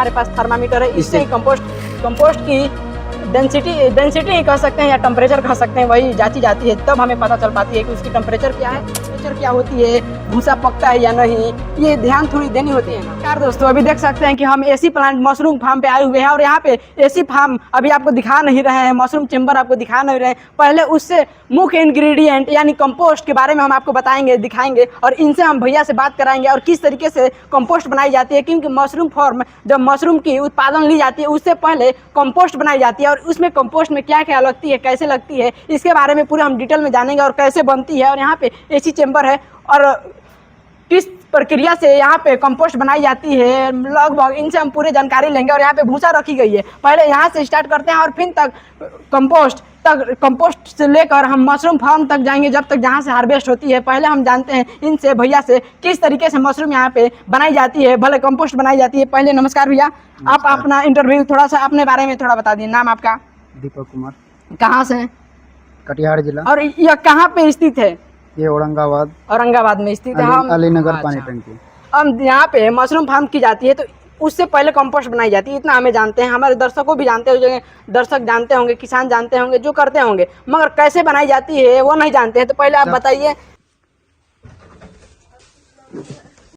हमारे पास थर्मामीटर है, इससे ही कंपोस्ट की डेंसिटी ही कह सकते हैं या टेम्परेचर कह सकते हैं, वही जांची जाती है। तब हमें पता चल पाती है कि उसकी टेम्परेचर क्या है, टेम्परेचर क्या होती है, भूसा पकता है या नहीं, ये ध्यान थोड़ी देनी होती है ना यार। दोस्तों अभी देख सकते हैं कि हम एसी प्लांट मशरूम फार्म पे आए हुए हैं और यहाँ पे एसी फार्म अभी आपको दिखा नहीं रहे हैं, मशरूम चेम्बर आपको दिखा नहीं रहे हैं। पहले उससे मुख्य इंग्रेडिएंट यानी कंपोस्ट के बारे में हम आपको बताएंगे, दिखाएंगे और इनसे हम भैया से बात कराएंगे और किस तरीके से कंपोस्ट बनाई जाती है। क्योंकि मशरूम फार्म जब मशरूम की उत्पादन ली जाती है उससे पहले कंपोस्ट बनाई जाती है और उसमें कंपोस्ट में क्या क्या लगती है, कैसे लगती है, इसके बारे में पूरे हम डिटेल में जानेंगे और कैसे बनती है। और यहाँ पे एसी चेम्बर है और किस प्रक्रिया से यहाँ पे कंपोस्ट बनाई जाती है, लगभग इनसे हम पूरी जानकारी लेंगे। और यहाँ पे भूसा रखी गई है, पहले यहाँ से स्टार्ट करते हैं और फिर तक कंपोस्ट से लेकर हम मशरूम फार्म तक जाएंगे, जब तक जहाँ से हार्वेस्ट होती है। पहले हम जानते हैं इनसे भैया से किस तरीके से मशरूम यहाँ पे बनाई जाती है, भले कंपोस्ट बनाई जाती है। पहले नमस्कार भैया, आप अपना इंटरव्यू थोड़ा सा अपने बारे में थोड़ा बता दीजिए। नाम आपका? दीपक कुमार। कहाँ से? कटिहार जिला। और यह कहाँ पे स्थित है? ये औरंगाबाद में स्थित है। हम अलीनगर पानी टंकी। हम यहाँ पे मशरूम फार्म की जाती है तो उससे पहले कंपोस्ट बनाई जाती है, इतना हमें जानते हैं। हमारे दर्शकों भी जानते होंगे, दर्शक जानते होंगे, किसान जानते होंगे, जो करते होंगे, मगर कैसे बनाई जाती है वो नहीं जानते हैं। तो पहले आप बताइए।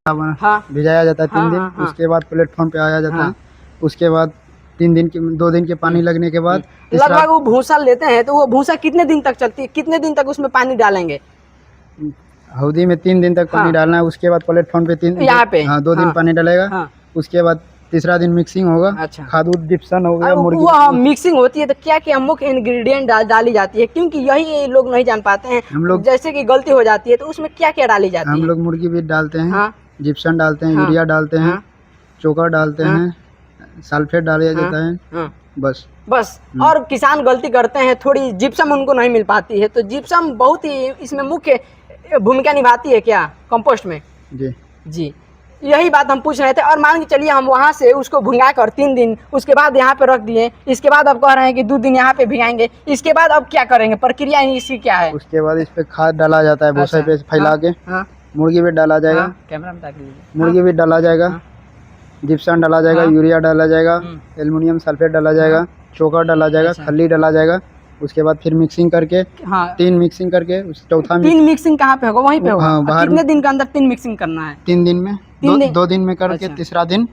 हाँ, भिजाया जाता है 3 दिन। हाँ। उसके बाद प्लेटफॉर्म पे आया जाता है। उसके बाद 2 दिन के पानी लगने के बाद लगभग वो भूसा लेते हैं तो वो भूसा कितने दिन तक चलती है, कितने दिन तक उसमें पानी डालेंगे? हौदी में 3 दिन तक पानी डालना है। उसके बाद प्लेटफॉर्म पे 2 दिन पानी डालेगा। उसके बाद तीसरा दिन मिक्सिंग होगा। अच्छा। खाद जिप्सन हो गया, मुर्गी वो मिक्सिंग होती है तो क्या क्या मुख्य इंग्रेडिएंट डाली जाती है? क्योंकि यही लोग नहीं जान पाते हैं। हम लोग जैसे कि गलती हो जाती है तो उसमें क्या क्या डाली जाती है? हम लोग मुर्गी भी डालते हैं, जिप्सन डालते हैं, यूरिया डालते हैं, चोकर डालते हैं, सल्फेट डाला जाता है। बस। और किसान गलती करते हैं, थोड़ी जिप्सम उनको नहीं मिल पाती है, तो जिप्सम बहुत ही इसमें मुख्य भूमिका निभाती है क्या कंपोस्ट में? जी यही बात हम पूछ रहे थे। और मान के चलिए हम वहाँ से उसको भुंगा कर 3 दिन उसके बाद यहाँ पे रख दिए, इसके बाद अब कह रहे हैं कि 2 दिन यहाँ पे भिगाएंगे, इसके बाद अब क्या करेंगे, प्रक्रिया इसकी क्या है? उसके बाद इस पे खाद डाला जाता है, भूसे पे फैला के। मुर्गी भी डाला जाएगा, कैमरा में ताकि लीजिए। मुर्गी भी डाला जाएगा, जिप्सन डाला जाएगा, यूरिया डाला जाएगा, एल्युमिनियम सल्फेट डाला जाएगा, चोकर डाला जाएगा, खल्ली डाला जाएगा। उसके बाद फिर मिक्सिंग करके 3 मिक्सिंग करके चौथा 3 मिक्सिंग कहाँ पे होगा? वहीं पे होगा? बाहर कितने दिन के अंदर 3 मिक्सिंग करना है? 3 दिन में, 2 दिन में करके तीसरा दिन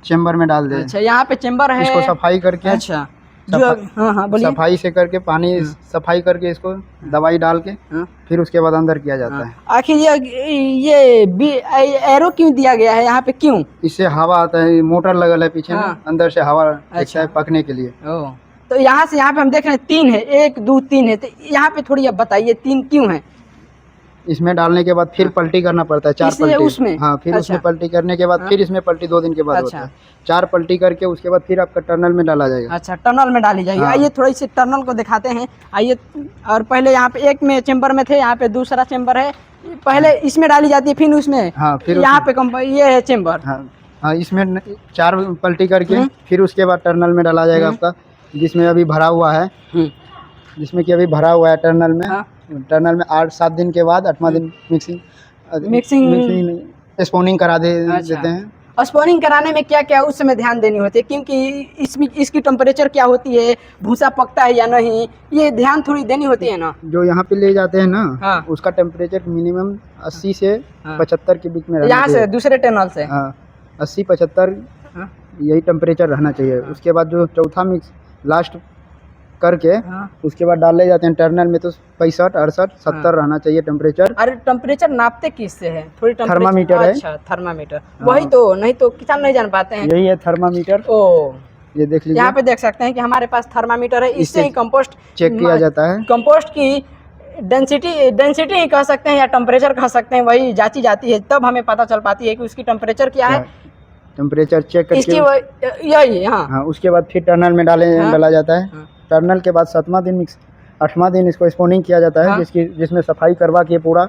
चेम्बर में डाल दे। अच्छा, यहाँ पे चेम्बर है, इसको सफाई करके। अच्छा, बोलिए। सफाई से करके पानी सफाई करके इसको दवाई डाल के फिर उसके बाद अंदर किया जाता है। आखिर ये एरो क्यों दिया गया है यहाँ पे, क्यों? इससे हवा आता है, मोटर लगल है पीछे में, अंदर से हवा अच्छा है पकने के लिए। तो यहाँ से यहाँ पे हम देख रहे हैं 3 है, 1 2 3 है, तो यहाँ पे थोड़ी अब बताइए 3 क्यों है? इसमें डालने के बाद फिर पलटी करना पड़ता है, 4 पलटी उसमें। फिर उसमें पलटी करने के बाद फिर इसमें पलटी 2 दिन के बाद होता है। 4 पलटी करके उसके बाद फिर आपका टनल में डाला जाएगा। अच्छा, टनल में डाली जाएगी। आइए थोड़ी सी टनल को दिखाते हैं, आइए। और पहले यहाँ पे एक में चेम्बर में थे, यहाँ पे दूसरा चेम्बर है, पहले इसमें डाली जाती है फिर उसमें। फिर यहाँ पे ये है चेम्बर। इसमें 4 पलटी करके फिर उसके बाद टनल में डाला जाएगा आपका, जिसमें अभी भरा हुआ है, जिसमें कि अभी भरा हुआ है टनल में। टनल में 8-7 दिन के बाद 8वां दिन मिक्सिंग स्पोनिंग करा देते हैं। स्पोनिंग कराने में क्या क्या उस समय ध्यान देनी होती है? क्योंकि इसकी टेम्परेचर क्या होती है, भूसा पकता है या नहीं, ये ध्यान थोड़ी देनी होती है ना। जो यहाँ पे ले जाते हैं ना, उसका टेम्परेचर मिनिमम 80 से 75 के बीच में रहना यहाँ से दूसरे टनल से 80-75 यही टेम्परेचर रहना चाहिए। उसके बाद जो चौथा मिक्स लास्ट करके उसके बाद डाले जाते हैं टर्नल में, तो 65, 68, 70 रहना चाहिए टेम्परेचर। अरे टेम्परेचर नापते किससे है? थोड़ी थर्मामीटर है। अच्छा, थर्मामीटर, वही तो, नहीं तो किसान नहीं जान पाते हैं। यही है थर्मामीटर। ये देख लीजिए, यहाँ पे देख सकते हैं कि हमारे पास थर्मामीटर है, इससे ही कंपोस्ट चेक किया जाता है। कंपोस्ट की डेंसिटी ही कह सकते हैं या टेम्परेचर कह सकते हैं, वही जांची जाती है। तब हमें पता चल पाती है कि उसकी टेम्परेचर क्या है। टेम्परेचर चेक करके यही उसके बाद फिर टर्नल में डाला जाता है। टर्नल के बाद 7वां दिन 8वां दिन इसको स्पोनिंग किया जाता है, जिसमें सफाई करवा के पूरा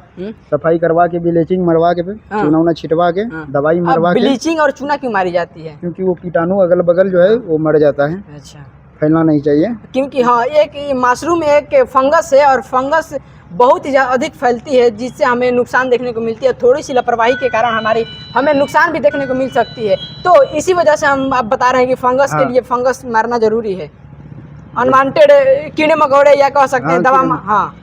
सफाई करवा के ब्लीचिंग मरवा के चूना छिटवा के दवाई मरवा के। ब्लीचिंग और चूना क्यों मारी जाती है? क्योंकि वो कीटाणु अगल बगल जो है वो मर जाता है। अच्छा, फैलना नहीं चाहिए। क्योंकि एक मशरूम एक फंगस है और फंगस बहुत ही अधिक फैलती है, जिससे हमें नुकसान देखने को मिलती है। थोड़ी सी लापरवाही के कारण हमें नुकसान भी देखने को मिल सकती है। तो इसी वजह से हम आप बता रहे हैं कि फंगस के लिए फंगस मारना जरूरी है। अनवांटेड कीड़े मकोड़े या कह सकते हैं दवा, हाँ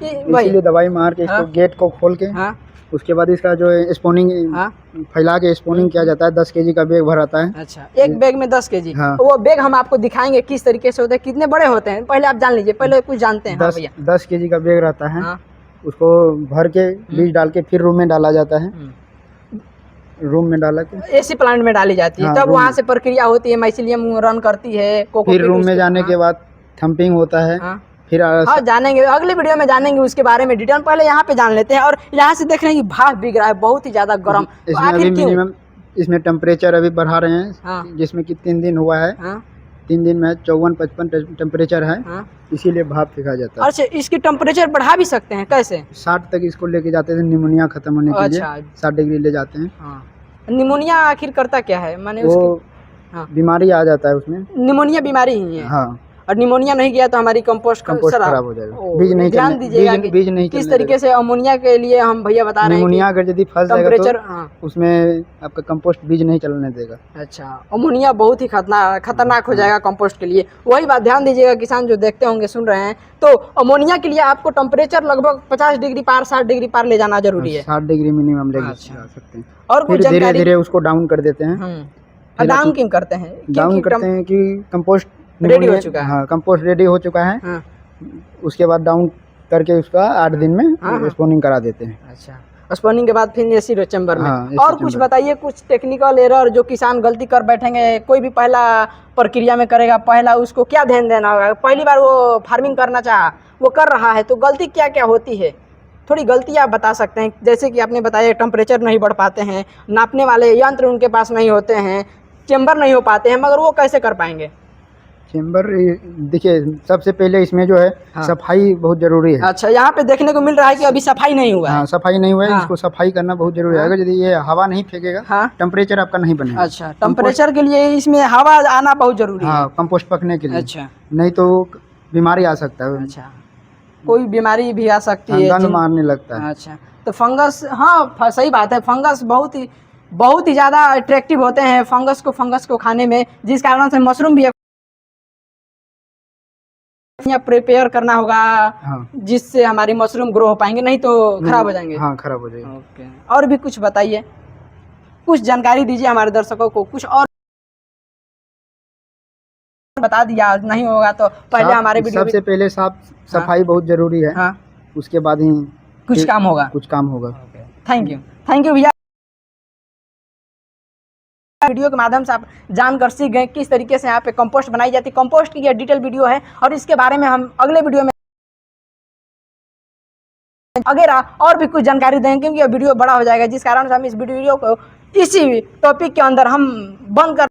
इसीलिए दवाई मार के इसको गेट को खोल के, उसके बाद इसका जो है स्पोनिंग फैला के स्पोनिंग किया जाता है। 10 केजी का बैग भराता है। अच्छा, एक बैग में 10 केजी। वो बैग हम आपको दिखाएंगे किस तरीके से होता है, कितने बड़े होते हैं, पहले आप जान लीजिए, पहले कुछ जानते हैं। 10 केजी का बैग रहता है। उसको भर के बीज डाल के फिर रूम में डाला जाता है। रूम में डाला के एसी प्लांट में डाली जाती है। तब वहाँ से प्रक्रिया होती है, माइसीलियम रन करती है। फिर रूम में जाने के बाद थम्पिंग होता है। फिर जानेंगे अगले वीडियो में, जानेंगे उसके बारे में डिटेल। पहले यहाँ पे जान लेते हैं। और यहाँ से देख रहे हैं कि भाप बिक रहा है, बहुत ही ज्यादा गर्म। इसमें अभी मिनिमम इसमें टेम्परेचर अभी बढ़ा रहे हैं, जिसमें कि 3 दिन हुआ है। 3 दिन में 54-55 टेम्परेचर है, इसीलिए भाप फेंका जाता है। अच्छा, इसकी टेम्परेचर बढ़ा भी सकते हैं? कैसे? 60 तक इसको लेके जाते हैं, निमोनिया खत्म होने के लिए 60 डिग्री ले जाते हैं। निमोनिया आखिर करता क्या है? माने वो बीमारी आ जाता है उसमें। निमोनिया बीमारी ही है। हाँ, और निमोनिया नहीं गया तो हमारी कंपोस्ट खराब हो जाएगा। बीज नहीं, ध्यान दीजिएगा बीज नहीं किस तरीके से अमोनिया के लिए हम भैया बता रहे हैं। निमोनिया अगर यदि फंस जाएगा तो उसमें आपका कंपोस्ट बीज नहीं चलने देगा। अच्छा, अमोनिया बहुत ही खतरनाक हो जाएगा कंपोस्ट के लिए। वही बात ध्यान दीजिएगा, किसान जो देखते होंगे, सुन रहे हैं, तो अमोनिया के लिए आपको टेम्परेचर लगभग 50 डिग्री पार, 60 डिग्री पार ले जाना जरूरी है। 60 डिग्री मिनिमम ले जा सकते हैं। और फिर धीरे धीरे उसको डाउन कर देते हैं। डाउन क्यों करते हैं? डाउन करते हैं कि कंपोस्ट रेडी हो चुका है। हाँ, कंपोस्ट रेडी हो चुका है। उसके बाद डाउन करके उसका 8 दिन में स्पोनिंग करा देते हैं। अच्छा, स्पोनिंग के बाद फिर एसी चैम्बर में। और कुछ बताइए, कुछ टेक्निकल एरर जो किसान गलती कर बैठेंगे, कोई भी पहला प्रक्रिया में करेगा, पहला उसको क्या ध्यान देना होगा? पहली बार वो फार्मिंग करना चाहा, वो कर रहा है, तो गलती क्या क्या होती है? थोड़ी गलती आप बता सकते हैं। जैसे कि आपने बताया टेम्परेचर नहीं बढ़ पाते हैं, नापने वाले यंत्र उनके पास नहीं होते हैं, चैम्बर नहीं हो पाते हैं, मगर वो कैसे कर पाएंगे? चैम्बर देखिए, सबसे पहले इसमें जो है सफाई बहुत जरूरी है। अच्छा, यहाँ पे देखने को मिल रहा है कि अभी सफाई नहीं हुआ है। हाँ, सफाई नहीं हुआ है। इसको सफाई करना बहुत जरूरी है। अगर यदि ये हवा नहीं फेंकेगा, टेम्परेचर आपका नहीं बनेगा। अच्छा, टेम्परेचर के लिए इसमें हवा आना बहुत जरूरी है। कंपोस्ट पकने के लिए। अच्छा, नहीं तो बीमारी आ सकता है। अच्छा, कोई बीमारी भी आ सकती है, गंध मारने लगता है। अच्छा, तो फंगस, हाँ सही बात है, फंगस बहुत ही ज़्यादा अट्रैक्टिव होते हैं फंगस को खाने में, जिस कारण से मशरूम भी प्रिपेयर करना होगा। जिससे हमारी मशरूम ग्रो हो पाएंगे, नहीं तो खराब हो जाएंगे। हाँ, खराब हो जाएंगे। ओके, और भी कुछ बताइए, कुछ जानकारी दीजिए हमारे दर्शकों को। कुछ और बता दिया नहीं होगा तो पहले हमारे वीडियो सबसे पहले साफ सफाई बहुत जरूरी है। उसके बाद ही कुछ काम होगा। थैंक यू भैया। वीडियो के माध्यम से आप जानकर सीख गए किस तरीके से यहाँ पे कंपोस्ट बनाई जाती है। कंपोस्ट की यह डिटेल वीडियो है, और इसके बारे में हम अगले वीडियो में वगैरह और भी कुछ जानकारी देंगे, क्योंकि यह वीडियो बड़ा हो जाएगा, जिस कारण से हम इस वीडियो को इसी टॉपिक के अंदर हम बंद कर